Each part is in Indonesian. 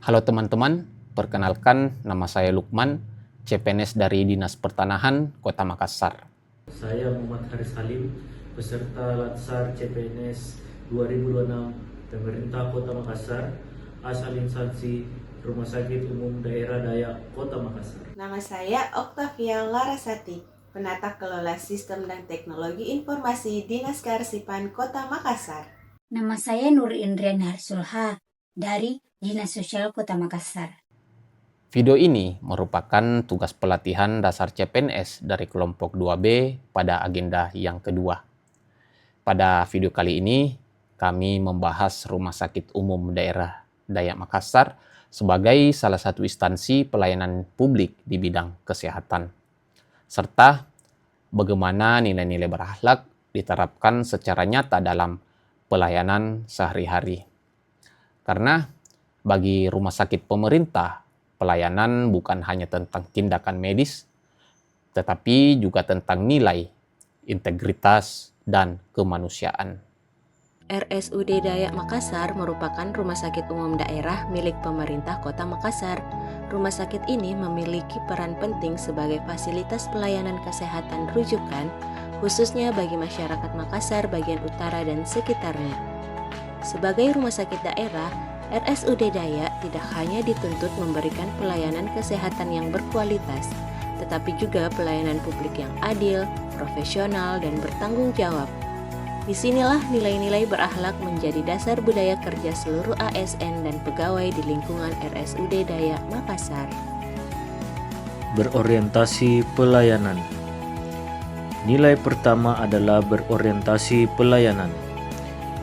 Halo teman-teman, perkenalkan nama saya Lukman, CPNS dari Dinas Pertanahan Kota Makassar. Saya Muhammad Haris Halim, peserta Latsar CPNS 2026 Pemerintah Kota Makassar, asal instansi Rumah Sakit Umum Daerah Dayak Kota Makassar. Nama saya Oktavia Larasati, penata kelola Sistem dan Teknologi Informasi Dinas Kearsipan Kota Makassar. Nama saya Nur Indriani Harsulha dari Dinas Sosial Kota Makassar. Video ini merupakan tugas pelatihan dasar CPNS dari kelompok 2B pada agenda yang kedua. Pada video kali ini, kami membahas Rumah Sakit Umum Daerah Dayak Makassar sebagai salah satu instansi pelayanan publik di bidang kesehatan, serta bagaimana nilai-nilai berakhlak diterapkan secara nyata dalam pelayanan sehari-hari. Karena bagi rumah sakit pemerintah, pelayanan bukan hanya tentang tindakan medis, tetapi juga tentang nilai, integritas, dan kemanusiaan. RSUD Dayak Makassar merupakan rumah sakit umum daerah milik pemerintah Kota Makassar. Rumah sakit ini memiliki peran penting sebagai fasilitas pelayanan kesehatan rujukan, khususnya bagi masyarakat Makassar bagian utara dan sekitarnya. Sebagai rumah sakit daerah, RSUD Dayak tidak hanya dituntut memberikan pelayanan kesehatan yang berkualitas, tetapi juga pelayanan publik yang adil, profesional, dan bertanggung jawab. Disinilah nilai-nilai berakhlak menjadi dasar budaya kerja seluruh ASN dan pegawai di lingkungan RSUD Dayak Makassar. Berorientasi pelayanan. Nilai pertama adalah berorientasi pelayanan.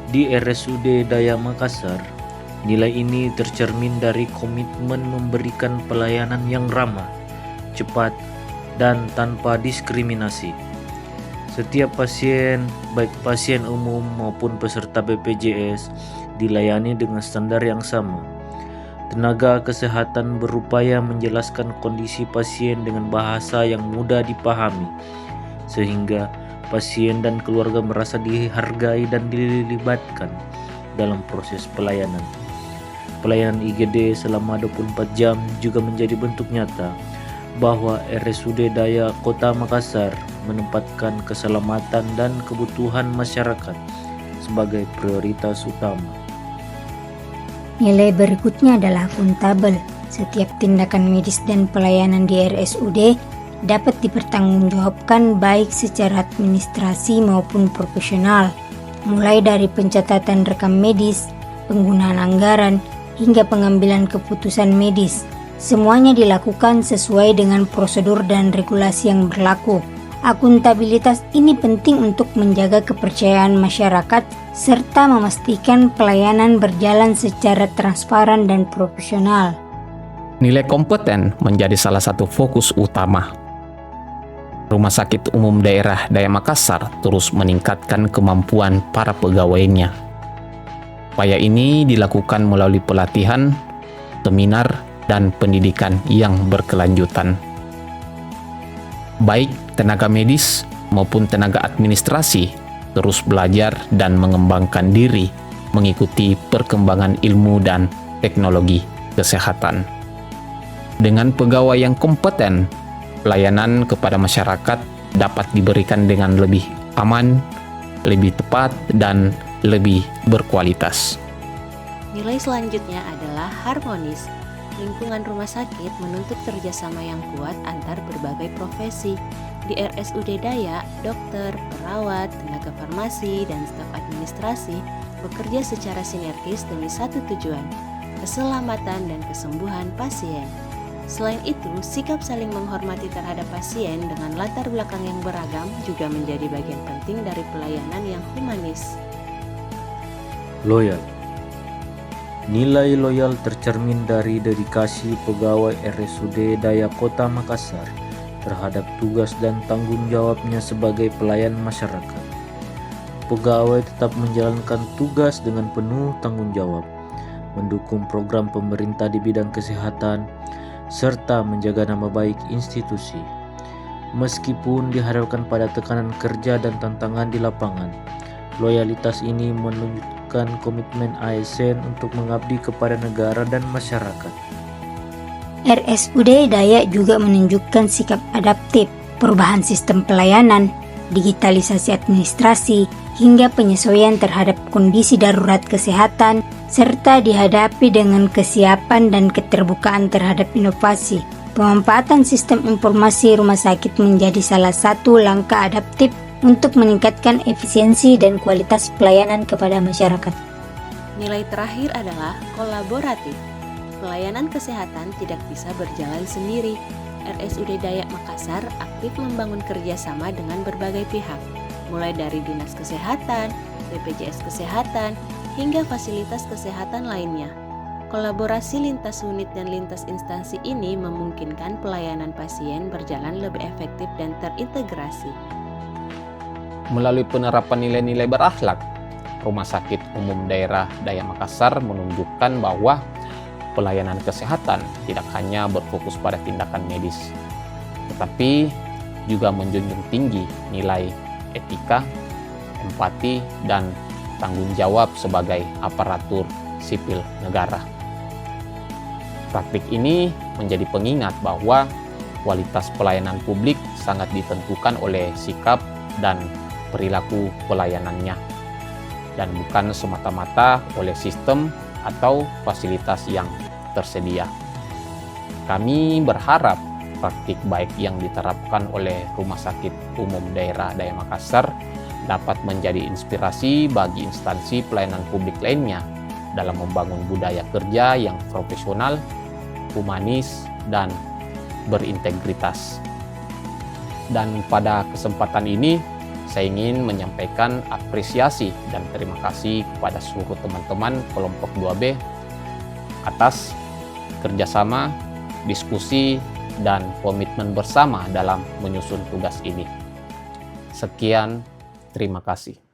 Di RSUD Dayak Makassar, nilai ini tercermin dari komitmen memberikan pelayanan yang ramah, cepat, dan tanpa diskriminasi. Setiap pasien, baik pasien umum maupun peserta BPJS, dilayani dengan standar yang sama. Tenaga kesehatan berupaya menjelaskan kondisi pasien dengan bahasa yang mudah dipahami, sehingga pasien dan keluarga merasa dihargai dan dilibatkan dalam proses pelayanan. Pelayanan IGD selama 24 jam juga menjadi bentuk nyata bahwa RSUD Dayak Kota Makassar menempatkan keselamatan dan kebutuhan masyarakat sebagai prioritas utama. Nilai berikutnya adalah akuntabel. Setiap tindakan medis dan pelayanan di RSUD dapat dipertanggungjawabkan baik secara administrasi maupun profesional, mulai dari pencatatan rekam medis, penggunaan anggaran, hingga pengambilan keputusan medis. Semuanya dilakukan sesuai dengan prosedur dan regulasi yang berlaku. Akuntabilitas ini penting untuk menjaga kepercayaan masyarakat serta memastikan pelayanan berjalan secara transparan dan profesional. Nilai kompeten menjadi salah satu fokus utama. Rumah Sakit Umum Daerah Dayak Makassar terus meningkatkan kemampuan para pegawainya. Upaya ini dilakukan melalui pelatihan, seminar, dan pendidikan yang berkelanjutan. Baik tenaga medis maupun tenaga administrasi terus belajar dan mengembangkan diri mengikuti perkembangan ilmu dan teknologi kesehatan. Dengan pegawai yang kompeten, pelayanan kepada masyarakat dapat diberikan dengan lebih aman, lebih tepat, dan lebih berkualitas. Nilai selanjutnya adalah harmonis. Lingkungan rumah sakit menuntut kerjasama yang kuat antar berbagai profesi. Di RSUD Dayak, dokter, perawat, tenaga farmasi, dan staf administrasi bekerja secara sinergis demi satu tujuan, keselamatan dan kesembuhan pasien. Selain itu, sikap saling menghormati terhadap pasien dengan latar belakang yang beragam juga menjadi bagian penting dari pelayanan yang humanis. Loyal. Nilai loyal tercermin dari dedikasi pegawai RSUD Dayak Kota Makassar terhadap tugas dan tanggung jawabnya sebagai pelayan masyarakat. Pegawai tetap menjalankan tugas dengan penuh tanggung jawab, mendukung program pemerintah di bidang kesehatan, serta menjaga nama baik institusi. Meskipun dihadapkan pada tekanan kerja dan tantangan di lapangan, loyalitas ini menunjukkan komitmen ASN untuk mengabdi kepada negara dan masyarakat. RSUD Dayak juga menunjukkan sikap adaptif, perubahan sistem pelayanan, digitalisasi administrasi, hingga penyesuaian terhadap kondisi darurat kesehatan, serta dihadapi dengan kesiapan dan keterbukaan terhadap inovasi. Pemanfaatan sistem informasi rumah sakit menjadi salah satu langkah adaptif untuk meningkatkan efisiensi dan kualitas pelayanan kepada masyarakat. Nilai terakhir adalah kolaboratif. Pelayanan kesehatan tidak bisa berjalan sendiri. RSUD Dayak Makassar aktif membangun kerjasama dengan berbagai pihak, mulai dari Dinas Kesehatan, BPJS Kesehatan, hingga fasilitas kesehatan lainnya. Kolaborasi lintas unit dan lintas instansi ini memungkinkan pelayanan pasien berjalan lebih efektif dan terintegrasi. Melalui penerapan nilai-nilai berakhlak, Rumah Sakit Umum Daerah Dayak Makassar menunjukkan bahwa pelayanan kesehatan tidak hanya berfokus pada tindakan medis, tetapi juga menjunjung tinggi nilai etika, empati, dan tanggung jawab sebagai aparatur sipil negara. Praktik ini menjadi pengingat bahwa kualitas pelayanan publik sangat ditentukan oleh sikap dan perilaku pelayanannya, dan bukan semata-mata oleh sistem atau fasilitas yang tersedia. Kami berharap praktik baik yang diterapkan oleh Rumah Sakit Umum Daerah Dayak Makassar dapat menjadi inspirasi bagi instansi pelayanan publik lainnya dalam membangun budaya kerja yang profesional, humanis, dan berintegritas. Dan pada kesempatan ini, saya ingin menyampaikan apresiasi dan terima kasih kepada seluruh teman-teman kelompok 2B atas kerjasama, diskusi, dan komitmen bersama dalam menyusun tugas ini. Sekian, terima kasih.